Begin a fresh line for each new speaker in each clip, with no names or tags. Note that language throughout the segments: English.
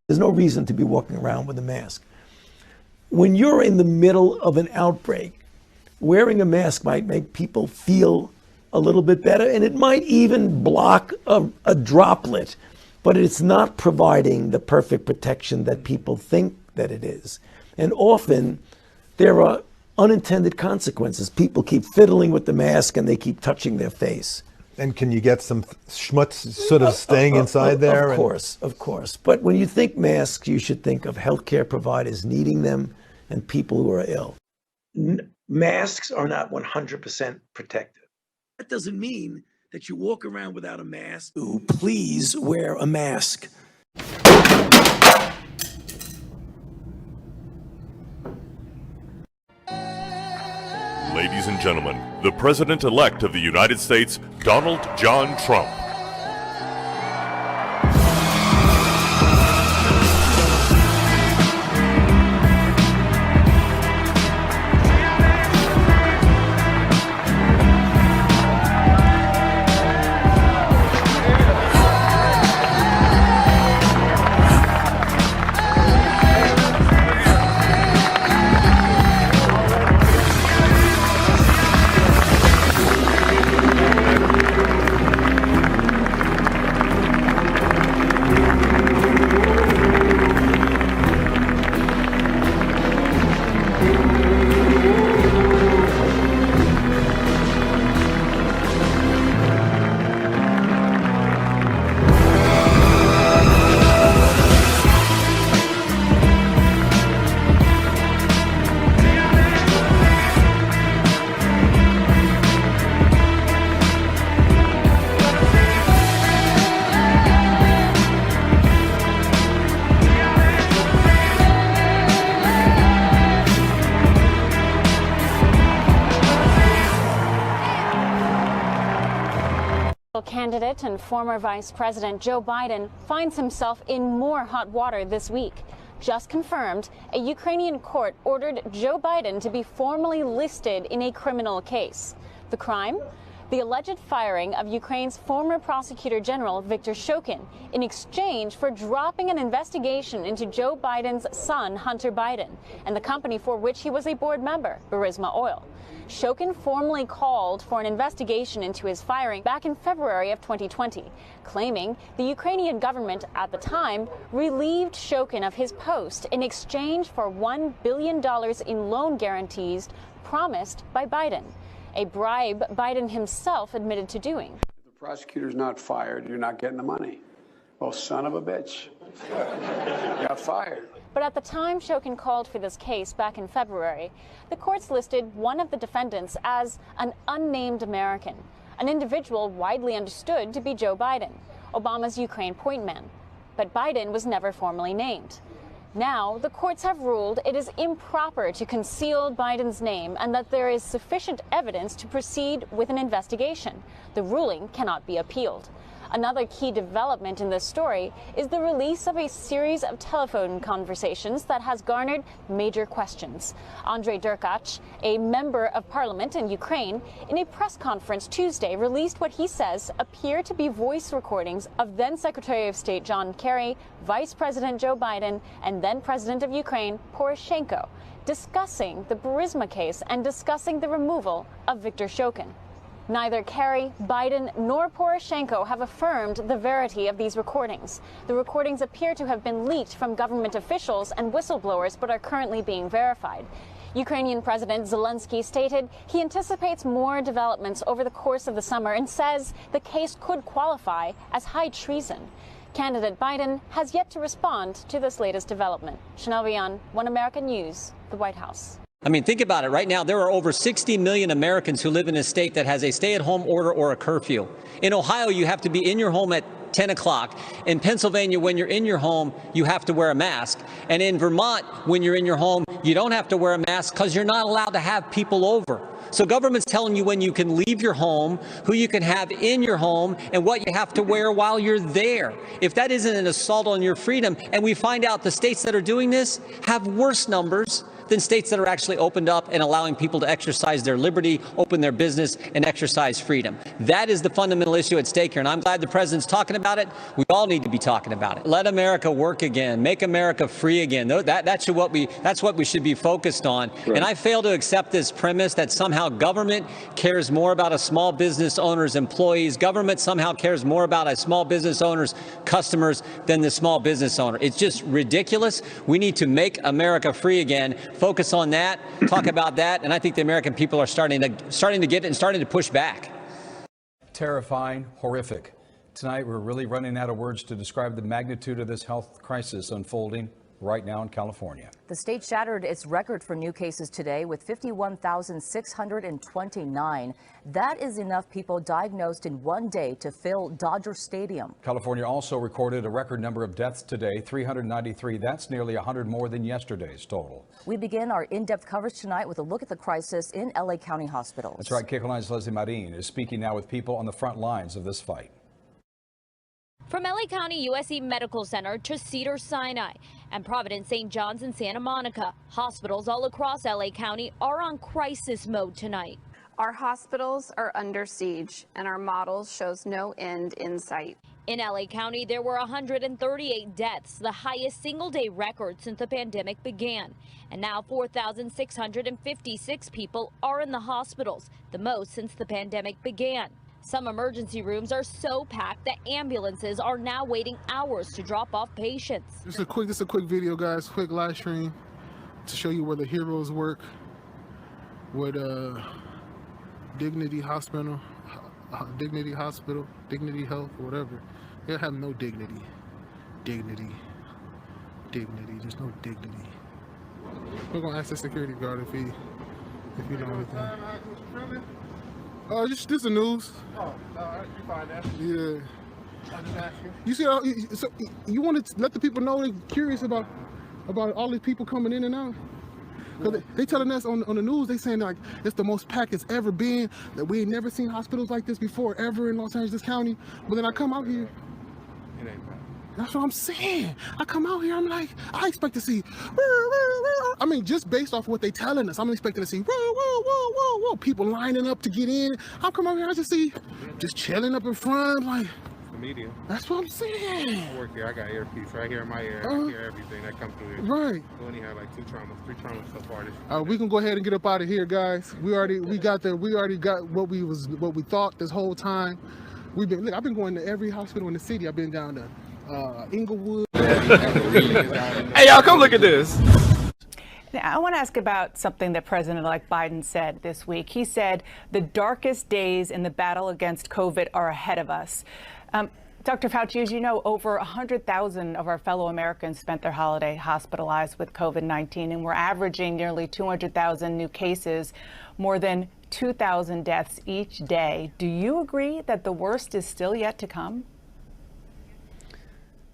There's no reason to be walking around with a mask. When you're in the middle of an outbreak, wearing a mask might make people feel a little bit better, and it might even block a droplet, but it's not providing the perfect protection that people think that it is. And often there are unintended consequences. People keep fiddling with the mask and they keep touching their face.
And can you get some schmutz sort of staying inside there?
Of course. But when you think masks, you should think of healthcare providers needing them and people who are ill. Masks are not 100% protective. That doesn't mean that you walk around without a mask. Ooh, please wear a mask.
Ladies and gentlemen, the President-elect of the United States, Donald John Trump.
Candidate and former Vice President Joe Biden finds himself in more hot water this week. Just confirmed, a Ukrainian court ordered Joe Biden to be formally listed in a criminal case. The crime? The alleged firing of Ukraine's former prosecutor general Viktor Shokin in exchange for dropping an investigation into Joe Biden's son, Hunter Biden, and the company for which he was a board member, Burisma Oil. Shokin formally called for an investigation into his firing back in February of 2020, claiming the Ukrainian government at the time relieved Shokin of his post in exchange for $1 billion in loan guarantees promised by Biden, a bribe Biden himself admitted to doing.
If the prosecutor's not fired, you're not getting the money. Well, son of a bitch. Got fired.
But at the time Shokin called for this case back in February, the courts listed one of the defendants as an unnamed American, an individual widely understood to be Joe Biden, Obama's Ukraine point man. But Biden was never formally named. Now, the courts have ruled it is improper to conceal Biden's name and that there is sufficient evidence to proceed with an investigation. The ruling cannot be appealed. Another key development in this story is the release of a series of telephone conversations that has garnered major questions. Andrei Derkach, a member of parliament in Ukraine, in a press conference Tuesday released what he says appear to be voice recordings of then Secretary of State John Kerry, Vice President Joe Biden, and then President of Ukraine Poroshenko, discussing the Burisma case and discussing the removal of Viktor Shokin. Neither Kerry, Biden, nor Poroshenko have affirmed the verity of these recordings. The recordings appear to have been leaked from government officials and whistleblowers, but are currently being verified. Ukrainian President Zelensky stated he anticipates more developments over the course of the summer and says the case could qualify as high treason. Candidate Biden has yet to respond to this latest development. Chanel Rian, One American News, the White House.
I mean, think about it. Right now, there are over 60 million Americans who live in a state that has a stay-at-home order or a curfew. In Ohio, you have to be in your home at 10 o'clock. In Pennsylvania, when you're in your home, you have to wear a mask. And in Vermont, when you're in your home, you don't have to wear a mask because you're not allowed to have people over. So government's telling you when you can leave your home, who you can have in your home, and what you have to wear while you're there. If that isn't an assault on your freedom, and we find out the states that are doing this have worse numbers than states that are actually opened up and allowing people to exercise their liberty, open their business, and exercise freedom. That is the fundamental issue at stake here, and I'm glad the president's talking about it. We all need to be talking about it. Let America work again. Make America free again. That's what we should be focused on. Right. And I fail to accept this premise that somehow government cares more about a small business owner's employees. Government somehow cares more about a small business owner's customers than the small business owner. It's just ridiculous. We need to make America free again. Focus on that. Talk about that. And I think the American people are starting to get it and starting to push back.
Terrifying, horrific. Tonight, we're really running out of words to describe the magnitude of this health crisis unfolding right now in California.
The state shattered its record for new cases today with 51,629. That is enough people diagnosed in one day to fill Dodger Stadium.
California also recorded a record number of deaths today, 393. That's nearly 100 more than yesterday's total.
We begin our in-depth coverage tonight with a look at the crisis in LA County hospitals.
That's right. KCAL 9's Leslie Marin is speaking now with people on the front lines of this fight.
From LA County USC Medical Center to Cedars-Sinai and Providence, St. John's, and Santa Monica, hospitals all across LA County are on crisis mode tonight.
Our hospitals are under siege, and our model shows no end in sight.
In LA County, there were 138 deaths, the highest single-day record since the pandemic began. And now 4,656 people are in the hospitals, the most since the pandemic began. Some emergency rooms are so packed that ambulances are now waiting hours to drop off patients.
This is a quick video, guys, quick live stream to show you where the heroes work with Dignity Hospital, Dignity Health, whatever. They have no dignity. Dignity. There's no dignity. We're gonna ask the security guard if you know anything. Just the news. Oh, you find that? Yeah. I'm just asking. You see, so you want to let the people know they're curious about all these people coming in and out? Because they telling us on the news, they saying like it's the most packed it's ever been, that we ain't never seen hospitals like this before ever in Los Angeles County. But then I come out here. It ain't bad. That's what I'm saying. I come out here, I'm like, I expect to see, I mean, just based off what they telling us, I'm expecting to see, people lining up to get in. I come out here, I just see, just chilling up in front, like.
The media.
That's what I'm saying.
I work here, I got earpiece right here in my ear. I hear everything that comes through here.
Right.
We only had like 3 traumas so far this
year. We can go ahead and get up out of here, guys. We already got what we thought this whole time. I've been going to every hospital in the city. I've been down to Inglewood.
Hey, y'all, come look at this.
Now, I want to ask about something that President-elect Biden said this week. He said the darkest days in the battle against COVID are ahead of us. Dr. Fauci, as you know, over 100,000 of our fellow Americans spent their holiday hospitalized with COVID-19, and we're averaging nearly 200,000 new cases, more than 2,000 deaths each day. Do you agree that the worst is still yet to come?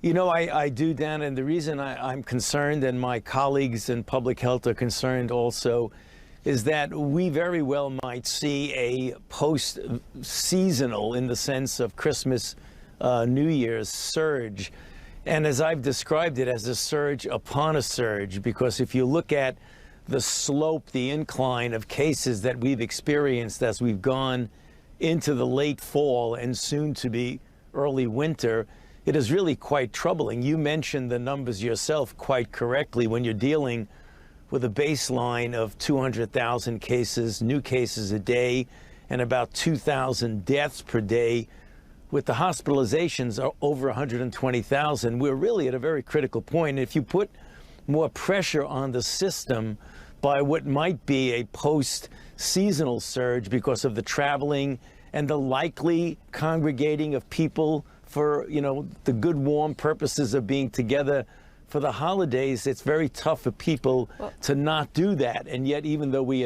You know, I do, Dan, and the reason I'm concerned, and my colleagues in public health are concerned also, is that we very well might see a post-seasonal, in the sense of Christmas, New Year's surge. And as I've described it, as a surge upon a surge, because if you look at the slope, the incline of cases that we've experienced as we've gone into the late fall and soon to be early winter, it is really quite troubling. You mentioned the numbers yourself quite correctly when you're dealing with a baseline of 200,000 cases, new cases a day, and about 2,000 deaths per day. With the hospitalizations are over 120,000, we're really at a very critical point. If you put more pressure on the system by what might be a post-seasonal surge because of the traveling and the likely congregating of people for, you know, the good, warm purposes of being together for the holidays, it's very tough for people to not do that. And yet, even though we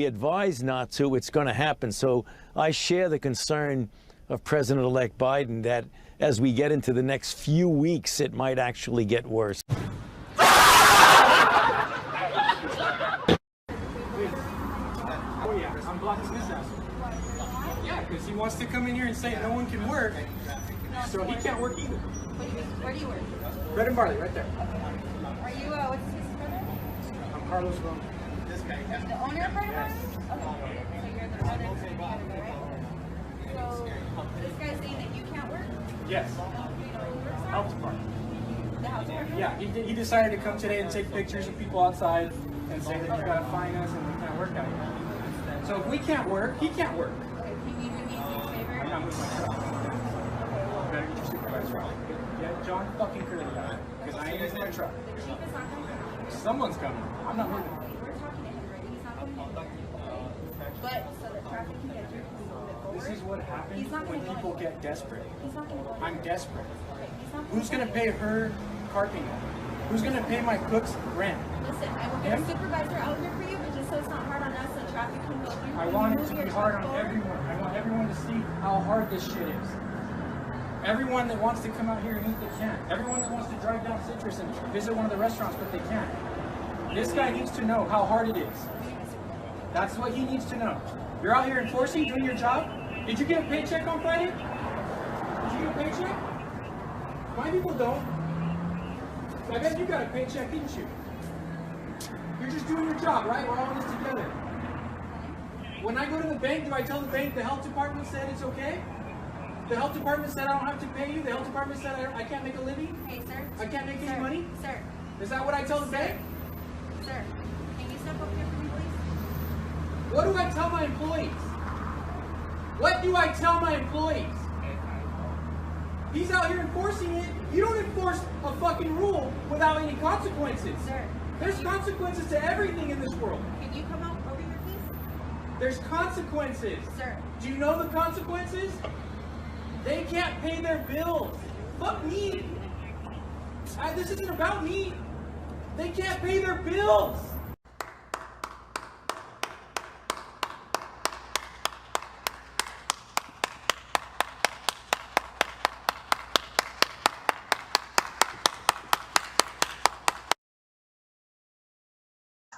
advise not to, it's going to happen. So I share the concern of President-elect Biden that as we get into the next few weeks, it might actually get worse.
Yeah, because he wants to come in here and say no one can work, so he can't work either.
Where do you work?
Bread and barley, right there.
Are you, what's his brother?
I'm Carlos Roma. This guy.
The owner of Part of Harlem? Okay. So you're the owner of the Canada, right? So this guy's saying that you can't work?
Yes. Health department.
The health department?
Yeah, he decided to come today and take pictures of people outside and say that you gotta fine us and we can't work out here. So if we can't work, he can't work.
Okay, can you do me a huge favor?
I'm not moving my truck. Better get your supervisor out. Get John fucking Curley out. Because I ain't using my truck.
The chief is not coming.
Someone's coming. I'm not moving.
We're talking to him already. He's not coming. But so that traffic can get through, can move it forward.
This is what happens
He's not
when
gonna go
people
anywhere.
get desperate.
He's not going to go
I'm
anywhere.
desperate.
Okay, he's not
Who's gonna pay her car payment? Who's gonna pay my cook's rent?
Listen, I will get a supervisor out here for you, but just so it's not hard on us, so traffic can go through.
I want it to be hard on everyone. I want everyone to see how hard this shit is. Everyone that wants to come out here and eat, they can. Everyone that wants to drive down Citrus and visit one of the restaurants, but they can't. This guy needs to know how hard it is. That's what he needs to know. You're out here enforcing, doing your job. Did you get a paycheck on Friday? Did you get a paycheck? My people don't. I bet you got a paycheck, didn't you? You're just doing your job, right? We're all in this together. When I go to the bank, do I tell the bank the health department said it's okay? The health department said I don't have to pay you? The health department said I can't make a living?
Hey, sir.
I can't make any money?
Sir.
Is that what I tell the bank?
Sir, can you step up here for me, please?
What do I tell my employees? What do I tell my employees? He's out here enforcing it. You don't enforce a fucking rule without any consequences.
Sir.
There's consequences to everything in this world.
Can you come out over here, please?
There's consequences.
Sir.
Do you know the consequences? They can't pay their bills. Fuck me. This isn't about me. They can't pay their bills.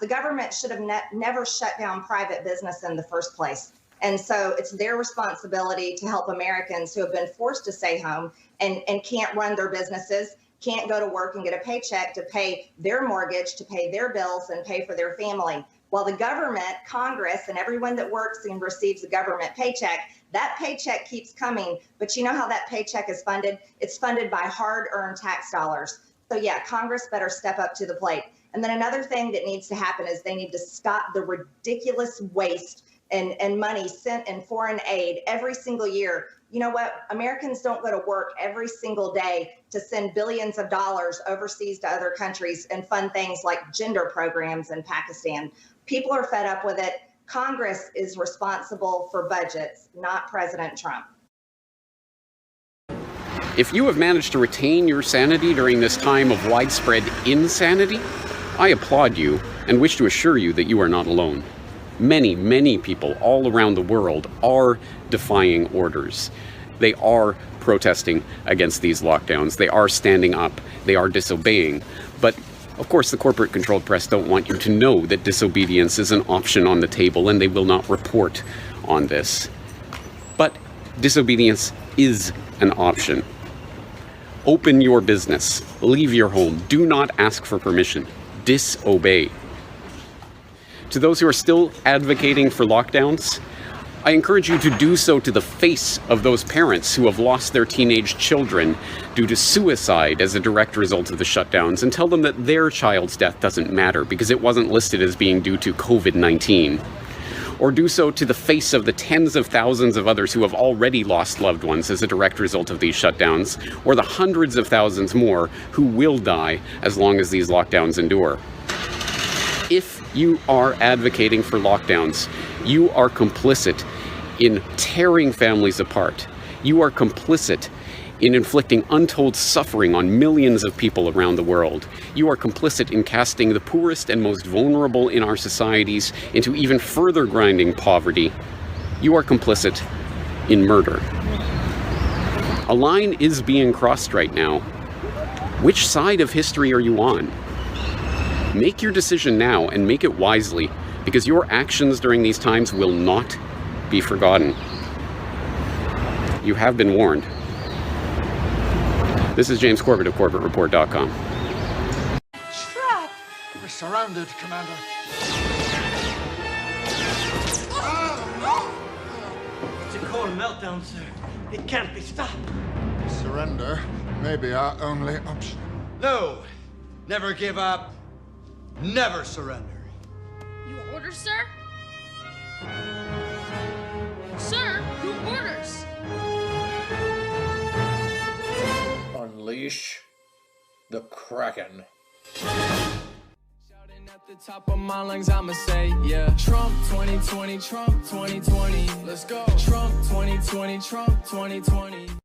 The government should have never shut down private business in the first place. And so it's their responsibility to help Americans who have been forced to stay home and can't run their businesses, can't go to work and get a paycheck to pay their mortgage, to pay their bills and pay for their family. While the government, Congress, and everyone that works and receives a government paycheck, that paycheck keeps coming. But you know how that paycheck is funded? It's funded by hard-earned tax dollars. So yeah, Congress better step up to the plate. And then another thing that needs to happen is they need to stop the ridiculous waste and money sent in foreign aid every single year. You know what? Americans don't go to work every single day to send billions of dollars overseas to other countries and fund things like gender programs in Pakistan. People are fed up with it. Congress is responsible for budgets, not President Trump.
If you have managed to retain your sanity during this time of widespread insanity, I applaud you and wish to assure you that you are not alone. Many, many people all around the world are defying orders. They are protesting against these lockdowns. They are standing up. They are disobeying. But of course, the corporate-controlled press don't want you to know that disobedience is an option on the table, and they will not report on this. But disobedience is an option. Open your business. Leave your home. Do not ask for permission. Disobey. To those who are still advocating for lockdowns, I encourage you to do so to the face of those parents who have lost their teenage children due to suicide as a direct result of the shutdowns, and tell them that their child's death doesn't matter because it wasn't listed as being due to COVID-19. Or do so to the face of the tens of thousands of others who have already lost loved ones as a direct result of these shutdowns, or the hundreds of thousands more who will die as long as these lockdowns endure. If you are advocating for lockdowns, you are complicit in tearing families apart. You are complicit in inflicting untold suffering on millions of people around the world. You are complicit in casting the poorest and most vulnerable in our societies into even further grinding poverty. You are complicit in murder. A line is being crossed right now. Which side of history are you on? Make your decision now and make it wisely, because your actions during these times will not be forgotten. You have been warned. This is James Corbett of CorbettReport.com.
Truck. We're surrounded, Commander.
It's a cold meltdown, sir. It can't be stopped.
Surrender may be our only option.
No! Never give up. Never surrender.
You order, sir? Sir, who orders?
Unleash the Kraken.
At the top of my lungs, I'ma say, yeah. Trump 2020, Trump 2020. Let's go. Trump 2020, Trump 2020.